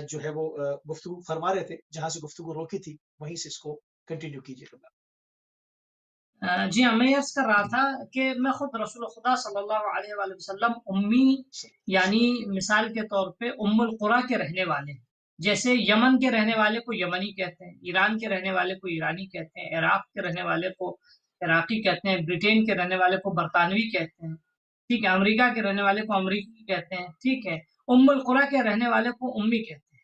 جو ہے وہ گفتگو فرما رہے تھے، جہاں سے گفتگو روکی تھی وہیں سے اس کو کنٹینیو کیجیے گا۔ جی ہاں، میں عرض کر رہا تھا کہ میں خود رسول خدا صلی اللہ علیہ وآلہ وسلم امی، یعنی مثال کے طور پہ ام القریٰ کے رہنے والے، جیسے یمن کے رہنے والے کو یمنی کہتے ہیں، ایران کے رہنے والے کو ایرانی کہتے ہیں، عراق کے رہنے والے کو عراقی کہتے ہیں، برٹین کے رہنے والے کو برطانوی کہتے ہیں، ٹھیک ہے، امریکہ کے رہنے والے کو امریکی کہتے ہیں، ٹھیک ہے، ام القریٰ کے رہنے والے کو امی کہتے ہیں،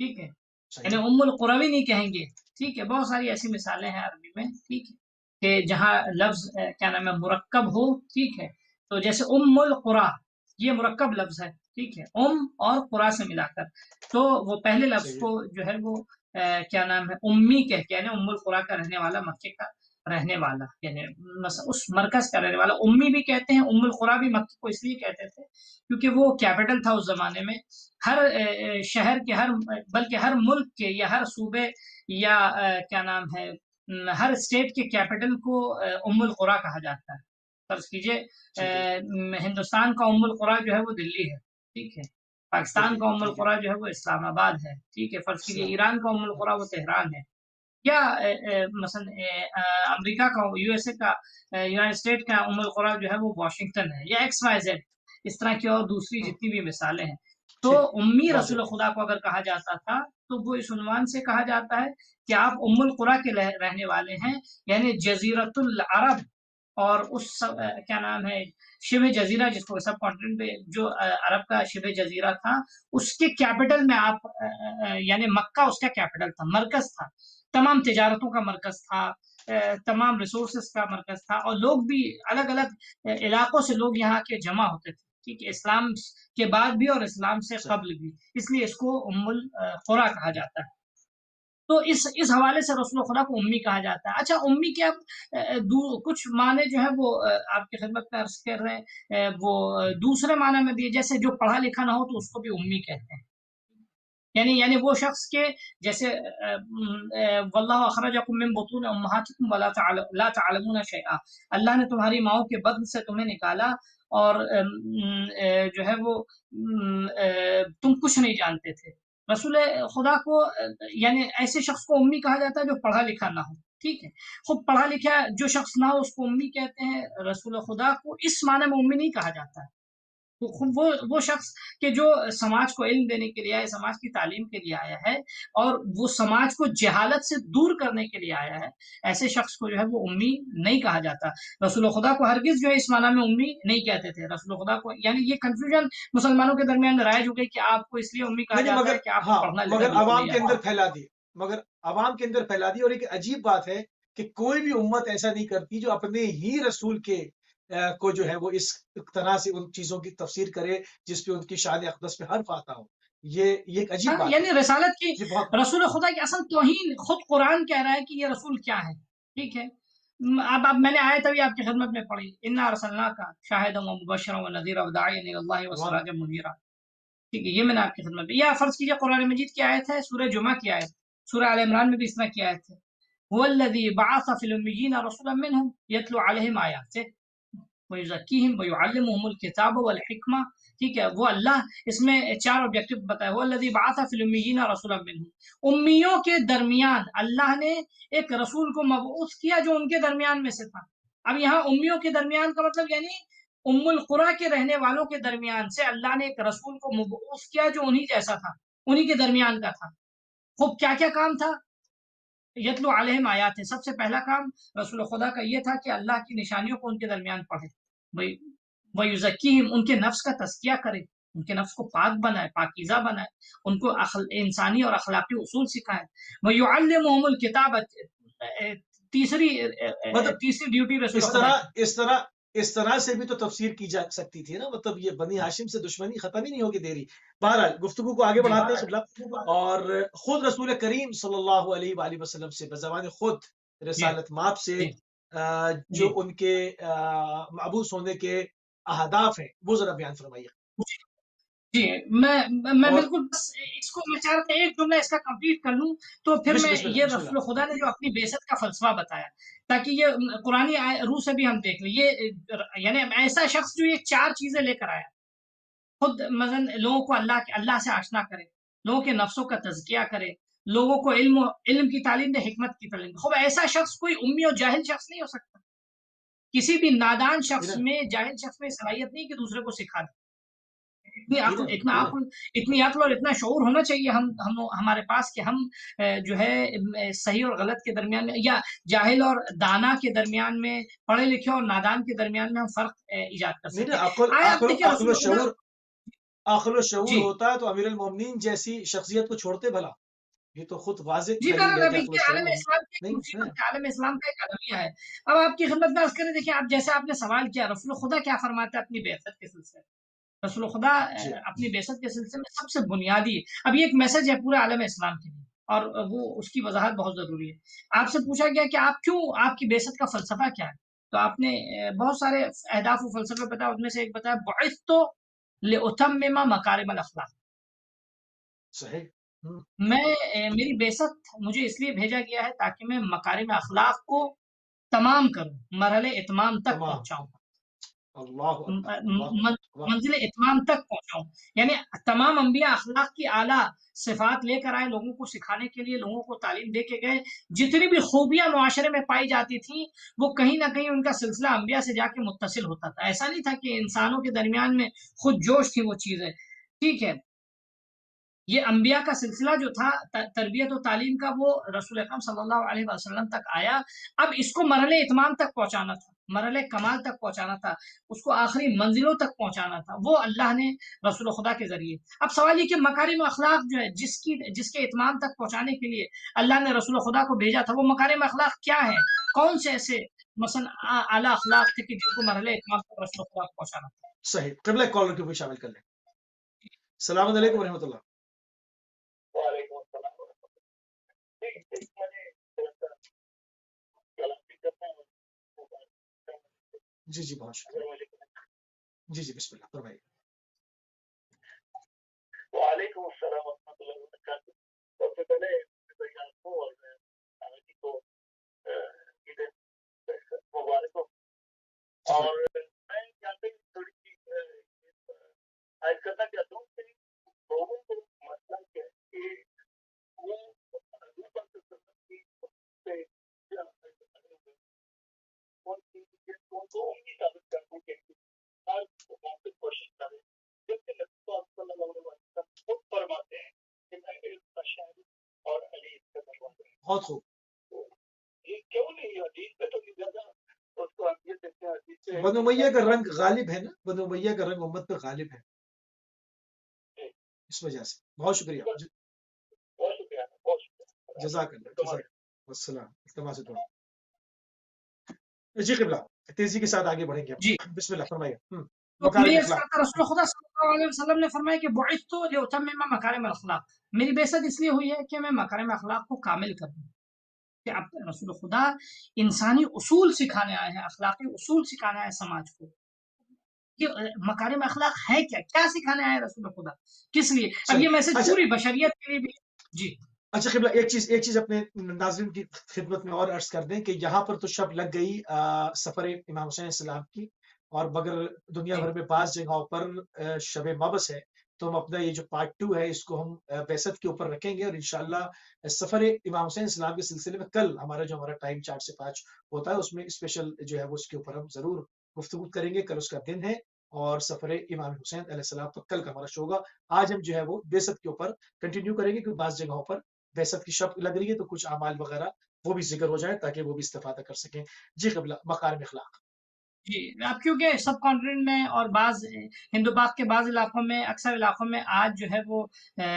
ٹھیک ہے، یعنی ام القروی نہیں کہیں گے، ٹھیک ہے، بہت ساری ایسی مثالیں ہیں عربی میں، ٹھیک ہے، کہ جہاں لفظ کیا نام ہے مرکب ہو، ٹھیک ہے، تو جیسے ام القریٰ یہ مرکب لفظ ہے، ٹھیک ہے، ام اور قریٰ سے ملا کر، تو وہ پہلے لفظ کو جو ہے وہ کیا نام ہے امی کہہ کے، یعنی ام القریٰ کا رہنے والا، مکے کا رہنے والا، یعنی اس مرکز کا رہنے والا امی بھی کہتے ہیں، ام القریٰ بھی مکے کو اس لیے کہتے تھے کیونکہ وہ کیپٹل تھا اس زمانے میں، ہر شہر کے، ہر بلکہ ہر ملک کے یا ہر صوبے یا کیا نام ہے ہر اسٹیٹ کے کیپٹل کو ام القریٰ کہا جاتا ہے۔ فرض کیجئے ہندوستان کا ام القریٰ جو ہے وہ دلی ہے، ٹھیک ہے، پاکستان کا ام القریٰ جو ہے وہ اسلام آباد ہے، ٹھیک ہے، فرض کیجئے ایران کا ام القریٰ وہ تہران ہے، یا مثلا امریکہ کا، یو ایس اے کا، یونائٹڈ اسٹیٹ کا ام القریٰ جو ہے وہ واشنگٹن ہے، یا ایکس وائی زیڈ، اس طرح کی اور دوسری جتنی بھی مثالیں ہیں۔ تو امی رسول خدا کو اگر کہا جاتا تھا تو وہ اس عنوان سے کہا جاتا ہے کہ آپ ام القریٰ کے رہنے والے ہیں، یعنی جزیرۃ العرب، اور اس کیا نام ہے شبہ جزیرہ، جس کو سب کانٹیننٹ پہ جو عرب کا شبہ جزیرہ تھا، اس کے کیپٹل میں آپ یعنی مکہ اس کا کیپٹل تھا، مرکز تھا، تمام تجارتوں کا مرکز تھا، تمام ریسورسز کا مرکز تھا، اور لوگ بھی الگ الگ علاقوں سے لوگ یہاں کے جمع ہوتے تھے، ٹھیک ہے، اسلام کے بعد بھی اور اسلام سے قبل بھی، اس لیے اس کو ام القریٰ کہا جاتا ہے۔ تو اس حوالے سے رسول خدا کو امی کہا جاتا ہے۔ اچھا، امی کے اب کچھ معنی جو ہے وہ آپ کی خدمت میں عرض کر رہے ہیں، وہ دوسرے معنی میں بھی، جیسے جو پڑھا لکھا نہ ہو تو اس کو بھی امی کہتے ہیں، یعنی وہ شخص کے جیسے واللہ اخرجکم من بطون امہاتکم لا تعلمون شیئا، اللہ نے تمہاری ماؤں کے بطن سے تمہیں نکالا اور جو ہے وہ تم کچھ نہیں جانتے تھے۔ رسول خدا کو یعنی ایسے شخص کو امی کہا جاتا ہے جو پڑھا لکھا نہ ہو، ٹھیک ہے، خود پڑھا لکھا جو شخص نہ ہو اس کو امی کہتے ہیں۔ رسول خدا کو اس معنی میں امی نہیں کہا جاتا ہے، وہ شخص کہ جو سماج کو علم دینے کے لیے آیا، سماج کی تعلیم کے لیے آیا ہے، اور وہ سماج کو جہالت سے دور کرنے کے لیے آیا ہے، ایسے شخص کو جو ہے وہ امی نہیں کہا جاتا۔ رسول خدا کو ہرگز جو ہے اس معنی میں امی نہیں کہتے تھے۔ رسول خدا کو یعنی یہ کنفیوژن مسلمانوں کے درمیان رائج ہو گئی کہ آپ کو اس لیے امی کہا جاتا ہے کہ آپ کو پڑھنا لکھنا مگر عوام کے اندر پھیلا دی، اور ایک عجیب بات ہے کہ کوئی بھی امت ایسا نہیں کرتی جو اپنے ہی رسول کے کو جو ہے وہ اس طرح سے ان چیزوں کی تفسیر کرے جس پہ ان کی شان اقدس پہ حرف آتا ہو۔ یہ ایک عجیب بات یعنی رسالت کی، رسول خدا کی اصل توہین خود قرآن کہہ رہا ہے کہ یہ رسول کیا ہے، ٹھیک ہے۔ اب میں نے آیت ابھی آپ کی خدمت میں پڑھی، انا ارسلناک شاہدا ومبشرا ونذیرا وداعیا الی اللہ وسراجا منیرا، ٹھیک ہے، یہ میں نے آپ کی خدمت میں، یا فرض کیجیے قرآن مجید کی آیت ہے، سورہ جمعہ کی آیت، سورہ آل عمران میں بھی اس طرح کی آیت ہے، هو الذی بعث فی الامیین رسولا منهم یتلو علیہم آیاتہ ویزکیہم ویعلمہم الکتاب والحکمہ، ٹھیک ہے، وہ اللہ، اس میں 4 آبجیکٹو بتایا، وہ الذی بعث فی الامیین رسولا منہم، امیوں کے درمیان اللہ نے ایک رسول کو مبعوث کیا جو ان کے درمیان میں سے تھا۔ اب یہاں امیوں کے درمیان کا مطلب یعنی ام القریٰ کے رہنے والوں کے درمیان سے اللہ نے ایک رسول کو مبعوث کیا جو انہی جیسا تھا، انہی کے درمیان کا تھا۔ خوب کیا کیا کام تھا؟ یتلو علیہم آیات ہے، سب سے پہلا کام رسول خدا کا یہ تھا کہ اللہ کی نشانیوں کو ان کے درمیان پڑھے، وَيُزَكِّيهِمْ ان کے نفس کا تزکیہ کرے، ان کے نفس کو پاک بنائے، پاکیزہ بنائے، ان کو انسانی اور اخلاقی اصول سکھائے۔ وَيُعَلِّمُهُمُ الْكِتَابَ، تیسری ڈیوٹی رسول خدا کی۔ اس طرح سے بھی تو تفسیر کی جا سکتی تھی نا، مطلب یہ بنی ہاشم سے دشمنی ختم ہی نہیں ہوگی دے رہی۔ بہرحال گفتگو کو آگے بڑھاتے ہیں، اور خود رسول کریم صلی اللہ علیہ وآلہ وسلم سے بزبان خود رسالت مآب سے جو ان کے مبعوث ہونے کے اہداف ہیں وہ ذرا بیان فرمائیے۔ جی، میں بالکل، بس اس کو میں چاہ رہا تھا ایک جملہ اس کا کمپلیٹ کر لوں تو پھر میں یہ رسول خدا نے جو اپنی بعثت کا فلسفہ بتایا تاکہ یہ قرآنی روح سے بھی ہم دیکھ لیں، یہ یعنی ایسا شخص جو یہ 4 چیزیں لے کر آیا، خود مثلا لوگوں کو اللہ سے آشنا کرے، لوگوں کے نفسوں کا تزکیہ کرے، لوگوں کو علم کی تعلیم دے، حکمت کی تعلیم دے۔ خب ایسا شخص کوئی امی اور جاہل شخص نہیں ہو سکتا۔ کسی بھی نادان شخص میں، جاہل شخص میں صلاحیت نہیں کہ دوسرے کو سکھا دے۔ اتنی عقل اور اتنا شعور ہونا چاہیے ہمارے پاس کہ ہم جو ہے صحیح اور غلط کے درمیان میں، یا جاہل اور دانا کے درمیان میں، پڑھے لکھے اور نادان کے درمیان میں ہم فرق ایجاد کر سکیں۔ عقل و شعور ہوتا ہے تو امیر المومنین جیسی شخصیت کو چھوڑتے بھلا؟ یہ تو خود واضح عالم اسلام کا ایک المیہ ہے۔ اب آپ کی خدمت میں عرض کریں، دیکھیں آپ جیسے آپ نے سوال کیا رسول خدا کیا فرماتے ہیں اپنی بعثت کے سلسلے میں۔ رسول خدا اپنی بعثت کے سلسلے میں سب سے بنیادی، اب یہ ایک میسج ہے پورے عالم اسلام کے لیے، اور وہ اس کی وضاحت بہت ضروری ہے۔ آپ سے پوچھا گیا کہ آپ کی بعثت کا فلسفہ کیا ہے، تو آپ نے بہت سارے اہداف و فلسفے بتایا، ان میں سے ایک بتایا بعثت لأتمم مکارم الاخلاق۔ صحیح۔ میری بعثت مجھے اس لیے بھیجا گیا ہے تاکہ میں مکارم اخلاق کو تمام کروں، مرحلے اتمام تک پہنچاؤں، منزل اتمام تک پہنچاؤں۔ یعنی تمام انبیاء اخلاق کی اعلیٰ صفات لے کر آئے، لوگوں کو سکھانے کے لیے، لوگوں کو تعلیم دے کے گئے۔ جتنی بھی خوبیاں معاشرے میں پائی جاتی تھیں وہ کہیں نہ کہیں ان کا سلسلہ انبیاء سے جا کے متصل ہوتا تھا۔ ایسا نہیں تھا کہ انسانوں کے درمیان میں خود جوش تھی وہ چیزیں، ٹھیک ہے۔ یہ انبیاء کا سلسلہ جو تھا تربیت و تعلیم کا، وہ رسول اکرم صلی اللہ علیہ وسلم تک آیا۔ اب اس کو مرحلے اتمام تک پہنچانا تھا، مرحلے کمال تک پہنچانا تھا، اس کو آخری منزلوں تک پہنچانا تھا، وہ اللہ نے رسول خدا کے ذریعے۔ اب سوال یہ کہ مکارم اخلاق جو ہے جس کے اتمام تک پہنچانے کے لیے اللہ نے رسول خدا کو بھیجا تھا، وہ مکارم اخلاق کیا ہے؟ کون سے ایسے مثلا اعلیٰ اخلاق تھے کہ جن کو مرحلے اتمام تک رسول خدا کو پہنچانا تھا؟ صحیح۔ قبلہ کالر کو بھی شامل کر لیں۔ السلام علیکم و رحمۃ اللہ۔ جی جی بہت شکریہ۔ جی جی بسم اللہ فرمائیے۔ وعلیکم السلام ورحمۃ اللہ وبرکاتہ۔ سب سے پہلے آپ کو اور جی کو عید مبارک ہو، اور میں یہاں پہ تھوڑی سی عائد کرنا چاہتا ہوں کہ لوگوں کو مسئلہ کیا ہے کہ وہ کوشش کریں، جبکہ خود فرماتے ہیں کہ میں علم کا شاعر اور حدیث کا دروازہ۔ بہت خوب۔ یہ کیوں نہیں؟ حدیث پہ تو نہیں زیادہ اس کو اہمیت دیتے ہیں۔ حدیث سے بنو امیہ کا رنگ غالب ہے نا، بنو امیہ کا رنگ امت پہ غالب ہے، اس وجہ سے۔ بہت شکریہ، بہت شکریہ، بہت شکریہ، جزاک اللہ۔ السلام، التماس دعا۔ جی قبلہ تیزی کے ساتھ آگے بڑھیں گے۔ جی بسم اللہ فرمائیے۔ رسول خدا صلی اللہ علیہ وسلم نے فرمایا کہ بعثت لأتمم مکارم الاخلاق، میری بعثت اس لیے ہوئی ہے کہ میں مکارم اخلاق کو کامل کر دوں۔ کہ اب رسول خدا انسانی اصول سکھانے آئے ہیں، اخلاقی اصول سکھانے آئے سماج کو۔ کہ مکارم اخلاق ہے کیا سکھانے آئے رسول خدا، کس لیے؟ اب یہ میسج پوری بشریت کے لیے بھی۔ جی اچھا قبلہ ایک چیز اپنے ناظرین کی خدمت میں اور عرض کر دیں کہ یہاں پر تو شب لگ گئی سفر امام حسین السلام کی، اور مگر دنیا بھر میں بعض جگہوں پر شب مبعث ہے، تو ہم اپنا یہ جو پارٹ 2 ہے اس کو ہم بعثت کے اوپر رکھیں گے، اور انشاءاللہ سفر امام حسین السلام کے سلسلے میں کل ہمارا ٹائم 4 سے 5 ہوتا ہے، اس میں اسپیشل جو ہے وہ اس کے اوپر ہم ضرور گفتگو کریں گے۔ کل اس کا دن ہے اور سفر امام حسین علیہ السلام پر کل کا ہمارا شو ہوگا۔ آج ہم جو ہے وہ بعثت کے اوپر کنٹینیو کریں گے، کیونکہ بعض جگہوں پر بعثت کی شب لگ رہی ہے، تو کچھ اعمال وغیرہ وہ بھی ذکر ہو جائیں تاکہ وہ بھی استفادہ کر سکیں۔ جی قبلہ مکارم اخلاق۔ جی اب کیونکہ سب کانٹیننٹ میں اور بعض ہندو پاک کے بعض علاقوں میں، اکثر علاقوں میں آج جو ہے وہ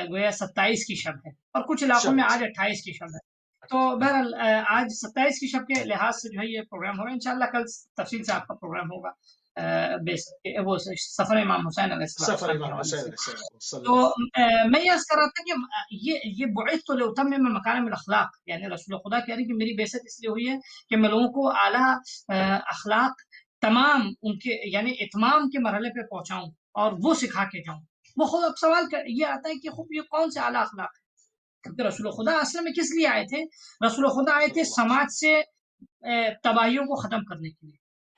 گویا 27 کی شب ہے، اور کچھ علاقوں میں آج 28 کی شب ہے۔ تو بہرحال آج 27 کی شب کے لحاظ سے جو ہے یہ پروگرام ہو رہا ہے، انشاءاللہ کل تفصیل سے آپ کا پروگرام ہوگا وہ سفر امام حسین علیہ السلام۔ تو میں یہ عرض کر رہا تھا کہ یہ بعثت لأتمم مکارم الاخلاق، یعنی رسول خدا کہہ رہے ہیں کہ میری بعثت اس لیے ہوئی ہے کہ میں لوگوں کو اعلیٰ اخلاق تمام ان کے یعنی اتمام کے مرحلے پہ پہنچاؤں اور وہ سکھا کے جاؤں۔ وہ خود اب سوال یہ آتا ہے کہ خوب یہ کون سے اعلیٰ اخلاق ہے؟ کیونکہ رسول خدا اصل میں کس لیے آئے تھے؟ رسول خدا آئے تھے سماج سے تباہیوں کو ختم کرنے کے لیے،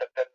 70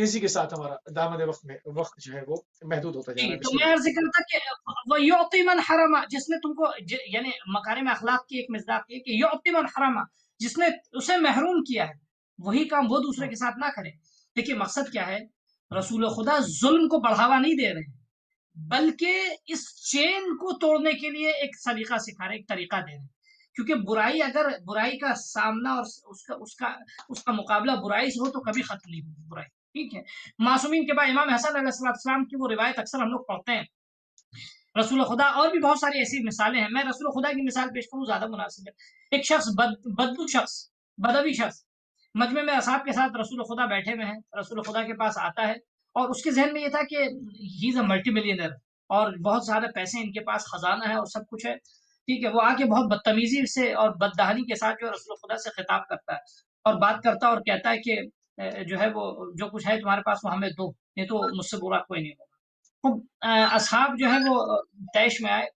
تیزی کے ساتھ ہمارا دامن وقت جو ہے وہ محدود ہوتا جا رہا ہے. تو بسم میں اللہ. عرض کر رہا تھا کہ وَيُعْطِي مَنْ حَرَمَ، جس نے تم کو یعنی مکارم اخلاق کی ایک مصداق یہ کہ یعطی من حرم، جس نے اسے محروم کیا ہے وہی کام وہ دوسرے کے ساتھ نہ کرے. دیکھیے مقصد کیا ہے، رسول خدا ظلم کو بڑھاوا نہیں دے رہے ہیں بلکہ اس چین کو توڑنے کے لیے ایک سلیقہ سکھا رہے، ایک طریقہ دے رہے ہیں. کیونکہ برائی اگر برائی کا سامنا اور اس کا مقابلہ برائی سے ہو تو کبھی ختم نہیں ہوگی برائی. ٹھیک ہے. معصومین کے بعد امام حسن علیہ السلام کی وہ روایت اکثر ہم لوگ پڑھتے ہیں. رسول خدا اور بھی بہت ساری ایسی مثالیں ہیں، میں رسول خدا کی مثال پیش کروں زیادہ مناسب ہے. ایک شخص بدو شخص، بدوی شخص مجمع میں اصحاب کے ساتھ رسول خدا بیٹھے ہوئے ہیں، رسول خدا کے پاس آتا ہے اور اس کے ذہن میں یہ تھا کہ ہی از اے ملٹی ملینئر اور بہت سارے پیسے ان کے پاس، خزانہ ہے اور سب کچھ ہے. ٹھیک ہے. وہ آ کے بہت بدتمیزی سے اور بددہنی کے ساتھ جو ہے رسول خدا سے خطاب کرتا ہے اور بات کرتا ہے اور کہتا ہے کہ جو ہے وہ جو کچھ ہے تمہارے پاس وہ ہمیں دو، نہیں تو مجھ سے برا کوئی نہیں ہوگا. اصحاب جو ہے وہ طیش میں آئے.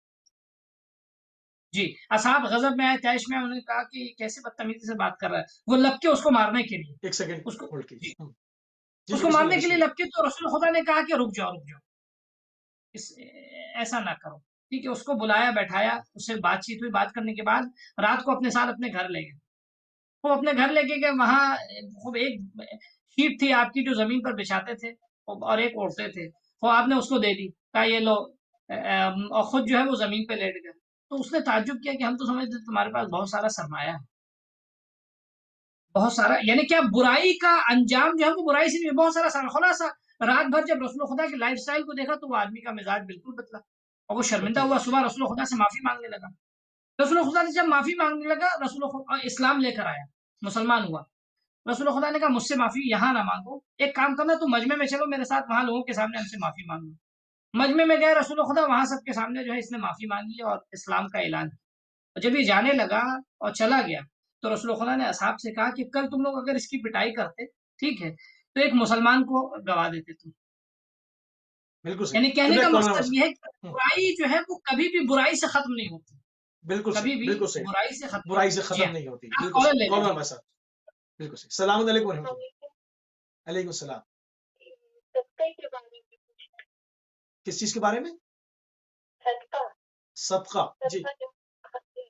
جی اصحاب غضب میں آئے، طیش میں. انہوں نے کہا کہ کیسے بدتمیزی سے بات کر رہا ہے. وہ لپکے اس کو مارنے کے لیے، ایک سیکنڈ اس کو ہولڈ کیجیے. جی جی اس جی کو بسم مارنے اللہ کے بسم لیے اللہ. لپکے تو رسول خدا نے کہا کہ رک جاؤ رک جاؤ، ایسا نہ کرو. ٹھیک ہے. اس کو بلایا، بیٹھایا، اس سے بات چیت ہوئی. بات کرنے کے بعد رات کو اپنے ساتھ اپنے گھر لے گئے. وہ اپنے گھر لے کے گئے. وہاں خوب ایک شیٹ تھی آپ کی جو زمین پر بچھاتے تھے اور ایک اوڑھتے تھے، وہ آپ نے اس کو دے دی، کہا یہ لو، اور خود جو ہے وہ زمین پہ لیٹ گئے. تو اس نے تعجب کیا کہ ہم تو سمجھتے تھے تمہارے پاس بہت سارا سرمایہ ہے، بہت سارا، یعنی کیا برائی کا انجام جو ہے وہ برائی سے بھی بہت سارا سارا. خلاصہ رات بھر جب رسول خدا کے لائف سٹائل کو دیکھا تو وہ آدمی کا مزاج بالکل بدلا اور وہ شرمندہ ہوا. صبح رسول خدا سے معافی مانگنے لگا. رسول خدا سے جب معافی مانگنے لگا، رسول خدا اسلام لے کر آیا، مسلمان ہوا. رسول خدا نے کہا مجھ سے معافی یہاں نہ مانگو، ایک کام کرنا تو مجمع میں چلو میرے ساتھ، وہاں لوگوں کے سامنے ہم سے معافی مانگو. مجمع میں گئے رسول خدا، وہاں سب کے سامنے جو ہے اس نے معافی مانگی اور اسلام کا اعلان کیا. اور جب یہ جانے لگا اور چلا گیا تو رسول خدا نے اصحاب سے کہا کہ کل تم لوگ اگر اس کی پٹائی کرتے، ٹھیک ہے، تو ایک مسلمان کو گوا دیتے تم. بالکل صحیح. یعنی کہنے کا کون مقصد یہ ہے کہ برائی جو ہے وہ کبھی بھی برائی سے ختم نہیں ہوتی، بالکل کبھی صحیح بھی بالکل صحیح. برائی سے ختم برائی سے جی ختم ہاں. نہیں ہوتی. آپ بالکل کالر صحیح. لے کون لیجیے. ہمارے ساتھ. بالکل صحیح. السلام علیکم ورحمۃ اللہ. صدقے علیکم السلام. کے بارے میں پوچھنا. کس چیز کے بارے میں؟ صدقہ صدقہ. جی صدقہ جو کھاتے ہیں،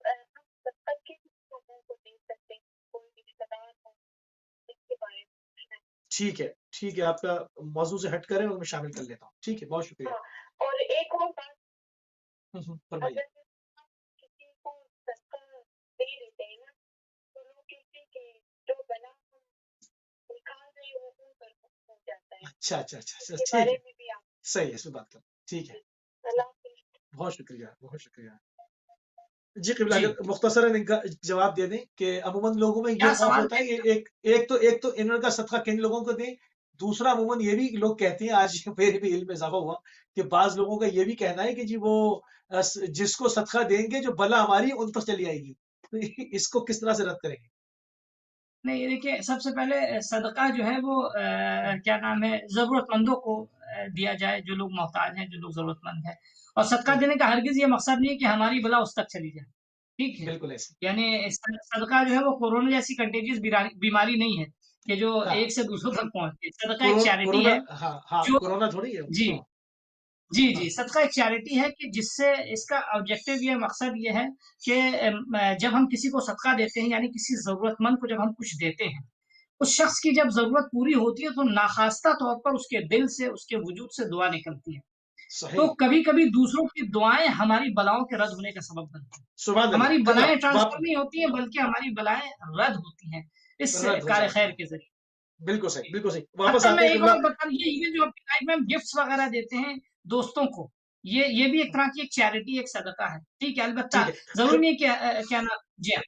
ہم صدقہ کن لوگوں کو دے سکتے ہیں؟ کوئی بھی رشتہ دار ہو، اس کے بارے میں پوچھنا ہے. ٹھیک ہے ٹھیک ہے. آپ کا موضوع سے ہٹ کریں اور میں شامل کر لیتا ہوں. ٹھیک ہے. بہت شکریہ. ہاں، اور ایک اور بات، فرمائیے. اگر ہم کسی کو صدقہ دے دیتے ہیں نا تو لوگ کہتے ہیں کہ جو بنا ہم نکال رہے ہو ان پر ہو جاتا ہے. اچھا اچھا اچھا اس اچھا. کے ٹھیک بارے ہے. میں بھی آپ صحیح ہے. اس پہ بات کریں. ٹھیک ہے. اللہ حافظ. بہت شکریہ بہت شکریہ. جی قبلہ جی اگر مختصراً ان کا جواب دے دیں کہ عموماً لوگوں میں کیا یہ خوف سوال ہوتا ہے تھے؟ کہ ایک تو انہوں کا صدقہ کن لوگوں کو دیں. دوسرا عموماً یہ بھی لوگ کہتے ہیں، آج میرے بھی علم میں اضافہ ہوا کہ بعض لوگوں کا یہ بھی کہنا ہے کہ جی وہ جس کو صدقہ دیں گے جو بلا ہماری ان پر چلی آئے گی. تو اس کو کس طرح سے رد کریں گے؟ نہیں دیکھیے، سب سے پہلے صدقہ جو ہے وہ کیا نام ہے، ضرورت مندوں کو دیا جائے، جو لوگ محتاج ہیں، جو لوگ ضرورت مند ہیں. اور صدقہ دینے کا ہرگز یہ مقصد نہیں ہے کہ ہماری بلا اس تک چلی جائے. ٹھیک ہے. بالکل ایسے. یعنی صدقہ جو ہے وہ کورونا جیسی کنٹیجیس بیماری نہیں ہے کہ جو ہاں ایک سے دوسروں تک پہنچتی. صدقہ ایک چیریٹی کورونا. ہے ہاں ہاں جو کورونا تھوڑی ہے. جی ہاں جی ہاں جی صدقہ ایک چیریٹی ہے کہ جس سے اس کا آبجیکٹو یہ مقصد یہ ہے کہ جب ہم کسی کو صدقہ دیتے ہیں یعنی کسی ضرورت مند کو جب ہم کچھ دیتے ہیں، اس شخص کی جب ضرورت پوری ہوتی ہے تو ناخواستہ طور پر اس کے دل سے، اس کے وجود سے دعا نکلتی ہے. تو صحیح. کبھی کبھی دوسروں کی دعائیں ہماری بلاؤں کے رد ہونے کا سبب بنتی ہیں. سبحان اللہ. ہماری قبلہ بلائیں ٹرانسفر نہیں ہوتی ہیں بلکہ ہماری بلائیں رد ہوتی ہیں اس رد ہو کار جاتی خیر ہیں. کے ذریعے. بالکل صحیح بالکل صحیح. واپس اچھا میں آتے ہیں ایک قبلہ. اور بتا یہ ایون جو اپنی لائف میں ہم گفٹس وغیرہ دیتے ہیں دوستوں کو، یہ بھی ایک طرح کی ایک چیریٹی، ایک صدقہ ہے. ٹھیک ہے. البتہ ٹھیک ضروری ہے. نہیں کہ کیا نام جی ہاں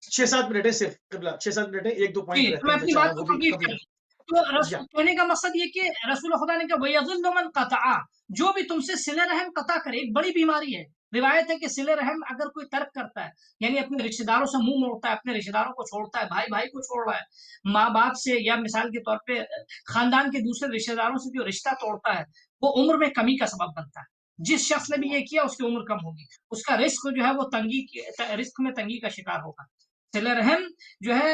6-7 منٹ ہے صرف قبلہ. 6-7 منٹ ہے. ایک دو جی پوائنٹ تو رہتے میں ہیں اپنی بیچارہ بات کو وہ بھی کمپلیٹ کبھی کر نہ. لوں. تو جی ہاں. کہنے کا مقصد یہ کہ رسول خدا نے کہا وَيَظِلُّ مَنْ قَطَعَ، جو بھی تم سے صلہ رحم قطع کرے. ایک بڑی بیماری ہے. روایت ہے کہ صلہ رحم اگر کوئی ترک کرتا ہے یعنی اپنے رشتہ داروں سے منہ موڑتا ہے، اپنے رشتہ داروں کو چھوڑتا ہے، بھائی بھائی کو چھوڑ رہا ہے، ماں باپ سے یا مثال کے طور پہ خاندان کے دوسرے رشتہ داروں سے جو رشتہ توڑتا ہے، وہ عمر میں کمی کا سبب بنتا ہے. جس شخص نے بھی یہ کیا اس کی عمر کم ہوگی، اس کا رزق جو ہے وہ رزق میں تنگی کا شکار ہوگا. صلہ رحم جو ہے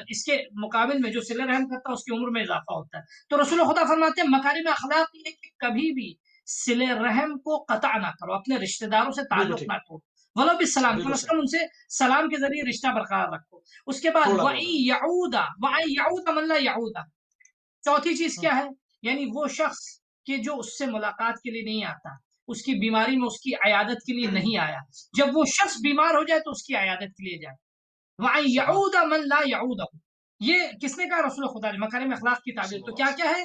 اس کے مقابل میں جو صلہ رحم کرتا ہے اس کی عمر میں اضافہ ہوتا ہے. تو رسول خدا فرماتے ہیں مکارم اخلاق یہ کہ کبھی بھی صلہ رحم کو قطع نہ کرو، اپنے رشتہ داروں سے بالکل تعلق ٹھیک، نہ توڑو، ولو بالسلام، کم بالکل از صحیح، کم ان سے سلام کے ذریعے رشتہ برقرار رکھو. اس کے بعد تھوڑا بہت وَإِن يَعُودَ وَإِن يَعُودَ مَن لَا يَعُودَ، چوتھی چیز ہاں، کیا ہے؟ یعنی وہ شخص کہ جو اس سے ملاقات کے لیے نہیں آتا، اس کی بیماری میں اس کی عیادت کے لیے نہیں آیا، جب وہ شخص بیمار ہو جائے تو اس کی عیادت کے لیے جائے. وَأَن سبحان يَعُودَ مَن لَا يَعُودَ، یہ کس نے کہا؟ رسول خدا نے. مکارم اخلاق کی تعبیر صلی تو اللہ کیا علیہ کیا ہے؟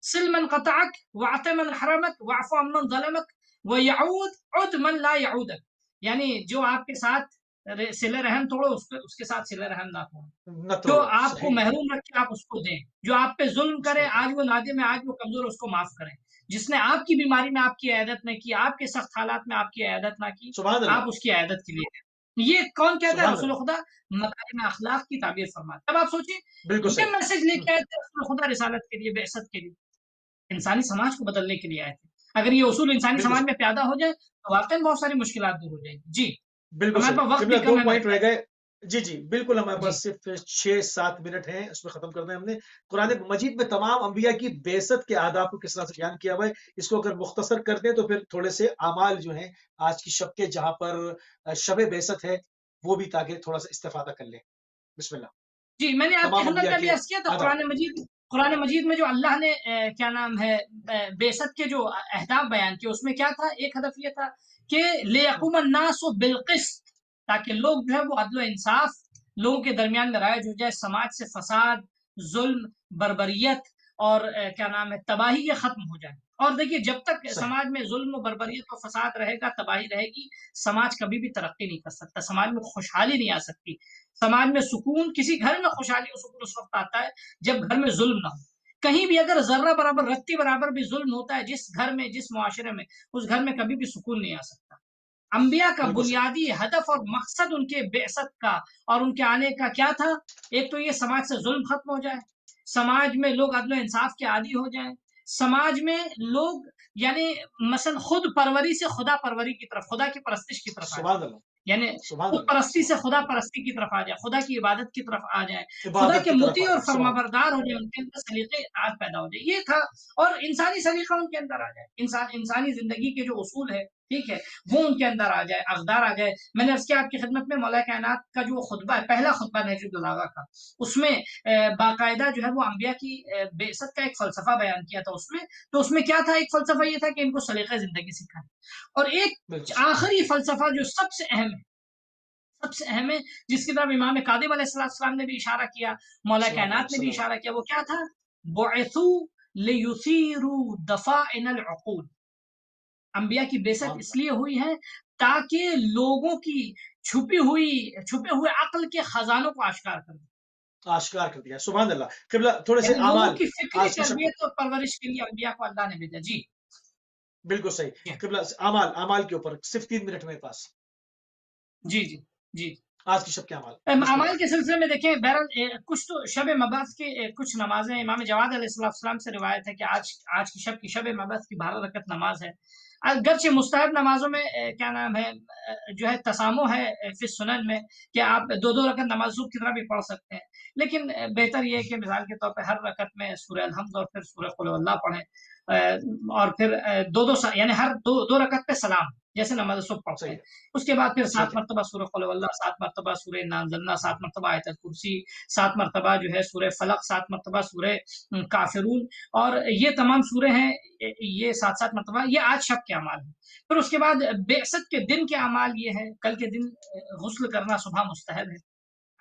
سل من قطعک وعط من حرمک واعف عمن ظلمک ویعود عد من لا يعودک، یعنی جو آپ کے ساتھ صلہ رحم توڑو اس کے ساتھ صلہ رحم نہ توڑو، وسلم، نہ جو توڑو، آپ کو صحیح، محروم رکھے آپ اس کو دیں، جو آپ پہ ظلم اس کرے کو دیں، آج وہ نادم ہے، آج وہ کمزور ہے، اس کو معاف کریں. جس نے آپ کی بیماری میں آپ کی عیادت نہ کی، آپ کے سخت حالات میں آپ کی عیادت نہ کی، سبحان آپ اللہ، اس کی عیادت کے لیے دیں. یہ کون کہتا ہے؟ سبحان رسول اللہ، خدا مکارم اخلاق کی تعبیر فرماتا ہے. اب آپ سوچیں بالکل یہ صحیح، میسج لے کے آئے تھے رسول خدا رسالت کے لیے، بعثت کے لیے، انسانی سماج کو بدلنے کے لیے آئے تھے. اگر یہ اصول انسانی بالکل سماج صحیح، میں پیدا ہو جائے تو واقعی بہت ساری مشکلات دور ہو جائیں گی. جی بالکل ہمارے صحیح. پاس وقت قبلہ بھی کم دو ہے میرے پوائنٹ رہ خیال گئے. جی جی بالکل، ہمارے سے. جی پاس صرف 6-7 منٹ ہیں، اس میں ختم کرنا ہے ہم نے. قرآن مجید میں تمام انبیاء کی بعثت کے آداب کو کس طرح سے بیان کیا ہوا ہے، اس کو اگر مختصر کر دیں تو پھر تھوڑے سے اعمال جو ہیں آج کی شب کے، جہاں پر شب بعثت ہے، وہ بھی تاکہ تھوڑا سا استفادہ کر لیں. بسم اللہ. جی میں نے آپ کی تمام خدمت انبیاء میں ابھی کے عرض کیا تھا آداب. قرآن مجید میں جو اللہ نے کیا نام ہے بعثت کے جو اہداف بیان کیے، اس میں کیا تھا؟ ایک ہدف یہ تھا کہ لِيَقُومَ النَّاسُ بِالْقِسْطِ، تاکہ لوگ جو ہے وہ عدل و انصاف لوگوں کے درمیان میں رائج ہو جائے، سماج سے فساد، ظلم، بربریت اور کیا نام ہے تباہی یہ ختم ہو جائے. اور دیکھیے جب تک صحیح، سماج میں ظلم و بربریت و فساد رہے گا، تباہی رہے گی، سماج کبھی بھی ترقی نہیں کر سکتا، سماج میں خوشحالی نہیں آ سکتی. سماج میں سکون، کسی گھر میں خوشحالی و سکون اس وقت آتا ہے جب گھر میں ظلم نہ ہو. کہیں بھی اگر ذرہ برابر رتی برابر بھی ظلم ہوتا ہے جس گھر میں، جس معاشرے میں، اس گھر میں کبھی بھی سکون نہیں آ سکتا. انبیاء کا بالکل صحیح، بنیادی ہدف اور مقصد ان کے بعثت کا اور ان کے آنے کا کیا تھا؟ ایک تو یہ سماج سے ظلم ختم ہو جائے، سماج میں لوگ عدل و انصاف کے عادی ہو جائیں، سماج میں لوگ یعنی مثلا خود پروری سے خدا پروری کی طرف، خدا کی پرستش کی طرف آ جائیں، سبحان اللہ، یعنی سبحان خود اللہ، پرستی سے سبحان خدا پرستی کی طرف آ جائے، خدا کی عبادت کی طرف آ جائے، اللہ، خدا عبادت کے کی طرف مطیع آ اور جائیں. فرما سبحان اللہ، بردار ہو جائے، ان کے اندر سلیقے اطاعت پیدا ہو جائے. یہ تھا. اور انسانی سلیقہ ان کے اندر آ جائے، انسانی زندگی کے جو اصول ہے، ٹھیک ہے، وہ ان کے اندر آ جائے، اقدار آ جائے. میں نے عرض کیا آپ کی خدمت میں مولا کائنات کا جو خطبہ ہے، پہلا خطبہ نہج البلاغہ کا، اس میں باقاعدہ جو ہے وہ انبیاء کی بعثت کا ایک فلسفہ بیان کیا تھا. اس میں کیا تھا؟ ایک فلسفہ یہ تھا کہ ان کو سلیقہ زندگی سکھائیں. اور ایک بالکل صحیح، آخری فلسفہ جو سب سے اہم ہے، جس کی طرف امام کاظم علیہ السلام نے بھی اشارہ کیا، مولا السلام علیہ کائنات نے بھی وسلم. اشارہ کیا، وہ کیا تھا؟ بعثوا لیثیروا دفائن العقول. انبیاء کی بعثت سبحان اس اللہ، لیے ہوئی ہے تاکہ لوگوں کی چھپے ہوئے عقل کے خزانوں کو آشکار کر دیں، آشکار کر دیا. سبحان اللہ. قبلہ تھوڑے سے یعنی لوگوں اعمال کی فکری آج کی شب کے. تربیت اور پرورش کے لیے انبیاء کو اللہ نے بھیجا. جی بالکل صحیح. جی قبلہ اعمال کے اوپر صرف 3 منٹ میرے پاس. جی جی جی. آج کی شب کے اعمال. بسم اعمال اللہ. کے سلسلے میں دیکھیں، بہرحال کچھ تو شب مبعث کے کچھ نمازیں، امام جواد علیہ السلام سے روایت ہے کہ آج کی شب مبعث کی 12 رکعت نماز ہے. اگرچہ مستحب نمازوں میں کیا نام ہے جو ہے تسامح ہے فی السنن میں کہ آپ 2 رکعت نماز صبح کی طرح بھی پڑھ سکتے ہیں، لیکن بہتر یہ ہے کہ مثال کے طور پہ ہر رکعت میں سورہ الحمد اور پھر سورہ قل اللہ پڑھیں، اور پھر یعنی ہر دو رکعت پہ سلام، جیسے نماز صبح پڑھتے صحیح ہیں. ہے، اس کے بعد پھر ٹھیک 7 ہے. مرتبہ سورہ قل اللہ، 7 مرتبہ سورہ انا انزلنا، 7 مرتبہ آیت الکرسی، 7 مرتبہ جو ہے سورہ فلق، 7 مرتبہ سورہ کافرون، اور یہ تمام سورے ہیں، یہ 7 مرتبہ، یہ آج شب کے اعمال ہیں. پھر اس کے بعد بعثت کے دن کے اعمال یہ ہے، کل کے دن غسل کرنا صبح مستحب ہے،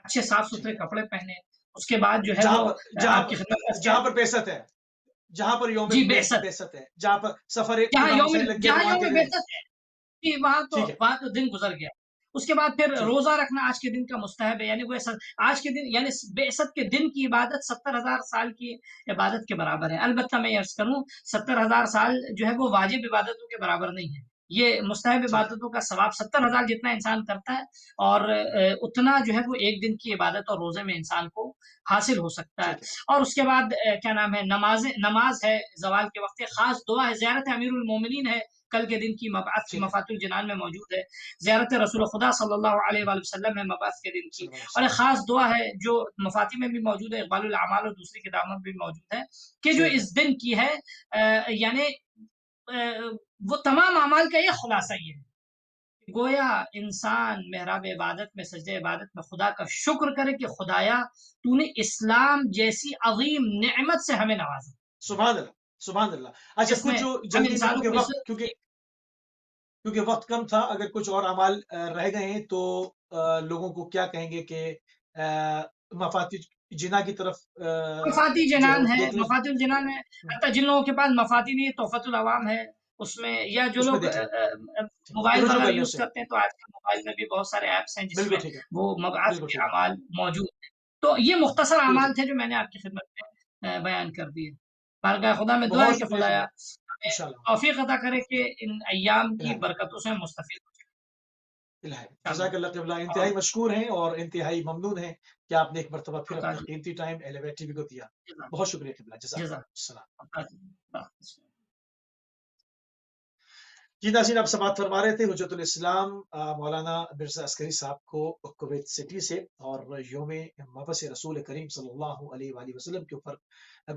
اچھے صاف ٹھیک ستھرے ہے. کپڑے پہنے. اس کے بعد جو ہے جہاں وہ پر جہاں آپ کی خدمت میں جہاں پر بعثت ہے، جہاں پر یوم جی بعثت، بعثت ہے، جہاں پر سفر جہاں امام یوم حسین لگ گیا تو جہاں وہاں یوم کے دن. بعثت ہے جی، ٹھیک ہے، وہاں تو دن گزر گیا. اس کے بعد پھر ٹھیک ہے. روزہ رکھنا آج کے دن کا مستحب ہے، یعنی وہ آج کے دن یعنی بعثت کے دن کی عبادت 70,000 سال کی عبادت کے برابر ہے. البتہ میں عرض کروں 70,000 سال جو ہے وہ واجب عبادتوں کے برابر نہیں ہے. یہ مستحب ٹھیک ہے. عبادتوں کا ثواب 70,000 جتنا انسان کرتا ہے، اور اتنا جو ہے وہ ایک دن کی عبادت اور روزے میں انسان کو حاصل ہو سکتا ہے. ٹھیک ہے. اور اس کے بعد کیا نام ہے نماز ہے زوال کے وقت، خاص دعا ہے، زیارت امیر المومنین ہے کل کے دن کی مبعث کی ٹھیک ہے مفاتیح الجنان میں موجود ہے، زیارت رسول خدا صلی اللہ علیہ وآلہ وسلم ہے مبعث کے دن کی، صلی اللہ علیہ اور ایک وسلم خاص دعا ہے جو مفاتیح میں بھی موجود ہے، اقبال الاعمال اور دوسری کتابوں میں بھی موجود ہے، کہ جو ٹھیک ہے اس دن کی ہے یعنی وہ تمام اعمال کا ایک خلاصہ یہ ہے، گویا انسان محراب عبادت میں سجدہ عبادت میں خدا کا شکر کرے کہ خدایا تو نے اسلام جیسی عظیم نعمت سے ہمیں نوازا، سبحان اللہ سبحان اللہ. اچھا جس کچھ میں جو ہم جلدی میں انسانوں کیونکہ کو وقت کیونکہ وقت کم تھا، اگر کچھ اور اعمال رہ گئے ہیں تو لوگوں کو کیا کہیں گے کہ مفاتیح جنا کی طرف مفاتیح جو ہے جنان وہ ہے، دیکھ لیں. مفاتیح الجنان ہے، حتیٰ جن لوگوں کے پاس مفاتیح نہیں ہے تحفۃ العوام ہے اس میں، یا جو اس میں لوگ دیکھ لیں. موبائل رجوع وغیرہ کر لیں یوز اسے. کرتے ہیں تو آج کل موبائل میں بھی بہت سارے ایپس ہیں جس بالکل میں ٹھیک ہے وہ مبعث بالکل کے ٹھیک ہے اعمال موجود ہیں. تو یہ مختصر ٹھیک ہے. اعمال تھے جو میں نے آپ کی خدمت میں بیان کر دیے. بارگاہ خدا میں دعا ہے بہت کہ شکریہ خدایا قبلہ ہمیں انشاءاللہ توفیق عطا کرے کہ ان ایام کی الہی برکتوں سے مستفید ہو الہی. جائے جزاک اللہ قبلہ، انتہائی مشکور ہیں اور انتہائی ممنون ہیں کہ آپ نے ایک مرتبہ پھر اپنا قیمتی ٹائم ایلیویٹ ٹی وی کو دیا. بہت شکریہ قبلہ. جزاک اللہ. السلام. جی ناظرین، آپ سماعت فرما رہے تھے حجت الاسلام مولانا مرزا عسکری صاحب کو کویت سٹی سے، اور یوم مبعث رسول کریم صلی اللہ علیہ وآلہ وسلم کے اوپر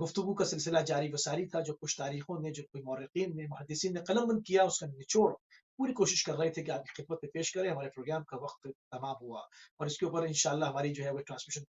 گفتگو کا سلسلہ جاری و ساری تھا، جو کچھ تاریخوں نے، جو کوئی مورخین نے، محدثین نے قلم بند کیا، اس کا نچوڑ پوری کوشش کر رہے تھے کہ آپ کی خدمت میں پیش کریں. ہمارے پروگرام کا وقت تمام ہوا اور اس کے اوپر انشاءاللہ ہماری جو ہے وہ ٹرانسمیشن